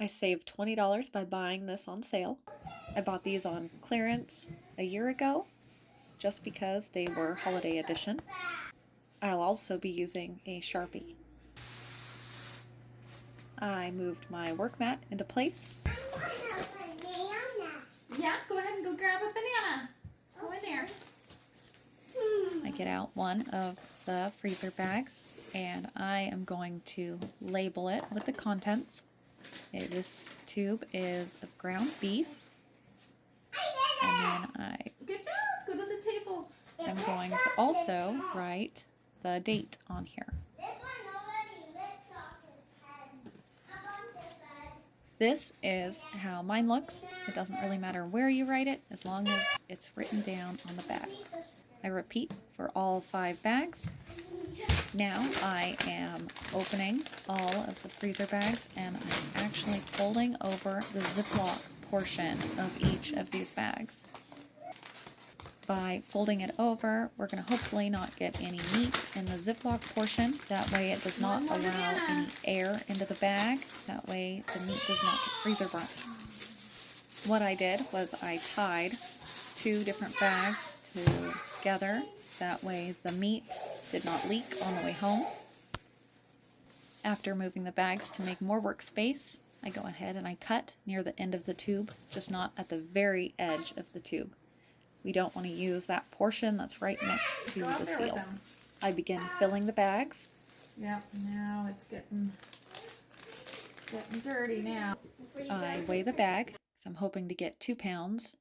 I saved $20 by buying this on sale. I bought these on clearance a year ago just because they were holiday edition. I'll also be using a Sharpie. I moved my work mat into place. Yeah, go ahead and go grab a banana. Go in there. I get out one of the freezer bags and I am going to label it with the contents. This tube is of ground beef, and then Good job. Go to the table. I'm going to also write the date on here. This is how mine looks. It doesn't really matter where you write it as long as it's written down on the bags. I repeat for all 5 bags. Now I am opening all of the freezer bags and I'm actually folding over the Ziploc portion of each of these bags. By folding it over, we're going to hopefully not get any meat in the Ziploc portion. That way it does not allow any air into the bag. That way the meat does not get freezer burnt. What I did was I tied 2 different bags together. That way the meat did not leak on the way home. After moving the bags to make more workspace, I go ahead and I cut near the end of the tube, just not at the very edge of the tube. We don't want to use that portion that's right next to the seal. I begin filling the bags. Yep, now it's getting dirty now. I weigh the bag, because I'm hoping to get 2 pounds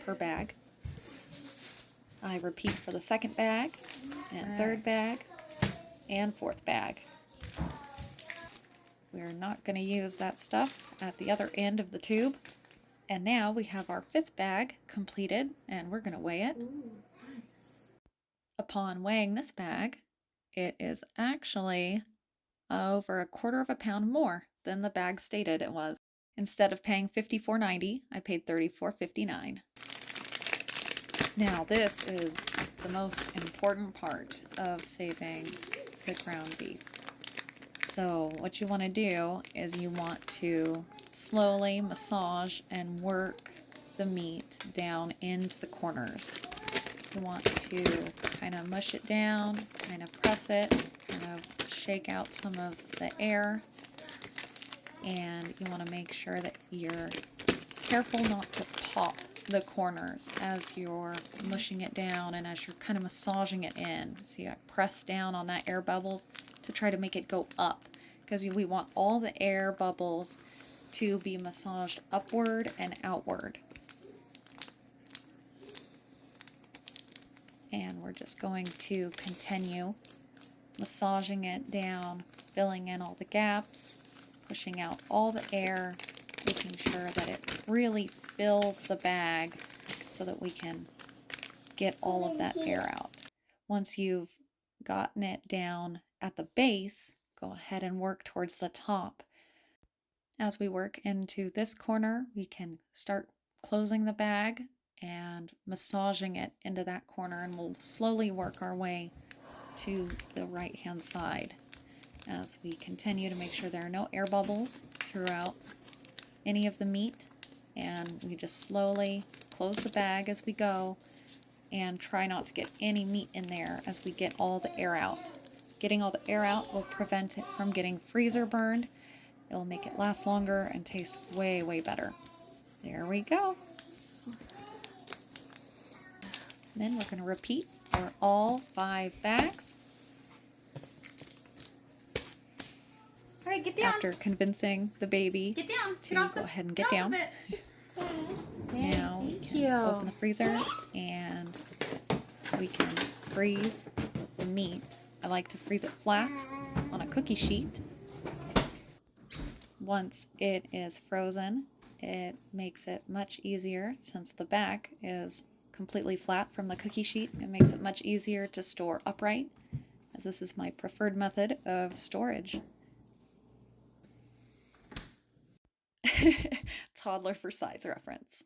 per bag. I repeat for the second bag, and third bag, and fourth bag. We're not going to use that stuff at the other end of the tube. And now we have our 5th bag completed, and we're going to weigh it. Ooh, nice. Upon weighing this bag, it is actually over 1/4 pound more than the bag stated it was. Instead of paying $54.90, I paid $34.59. Now this is the most important part of saving the ground beef. So what you want to do is you want to slowly massage and work the meat down into the corners. You want to kind of mush it down, kind of press it, kind of shake out some of the air, and you want to make sure that you're careful not to pop the corners as you're mushing it down and as you're kind of massaging it in. See, I press down on that air bubble to try to make it go up, because we want all the air bubbles to be massaged upward and outward. And we're just going to continue massaging it down, filling in all the gaps, pushing out all the air, making sure that it really fills the bag so that we can get all of that air out. Once you've gotten it down at the base, go ahead and work towards the top. As we work into this corner, we can start closing the bag and massaging it into that corner, and we'll slowly work our way to the right hand side as we continue to make sure there are no air bubbles throughout any of the meat, and we just slowly close the bag as we go and try not to get any meat in there as we get all the air out. Getting all the air out will prevent it from getting freezer burned. It'll make it last longer and taste way, way better. There we go. Then we're going to repeat for all 5 bags. All right, get down. After convincing the baby Get down. to go ahead and get down. Now we can open the freezer and we can freeze the meat. I like to freeze it flat on a cookie sheet. Once it is frozen, it makes it much easier, since the back is completely flat from the cookie sheet. It makes it much easier to store upright, as this is my preferred method of storage. Toddler for size reference.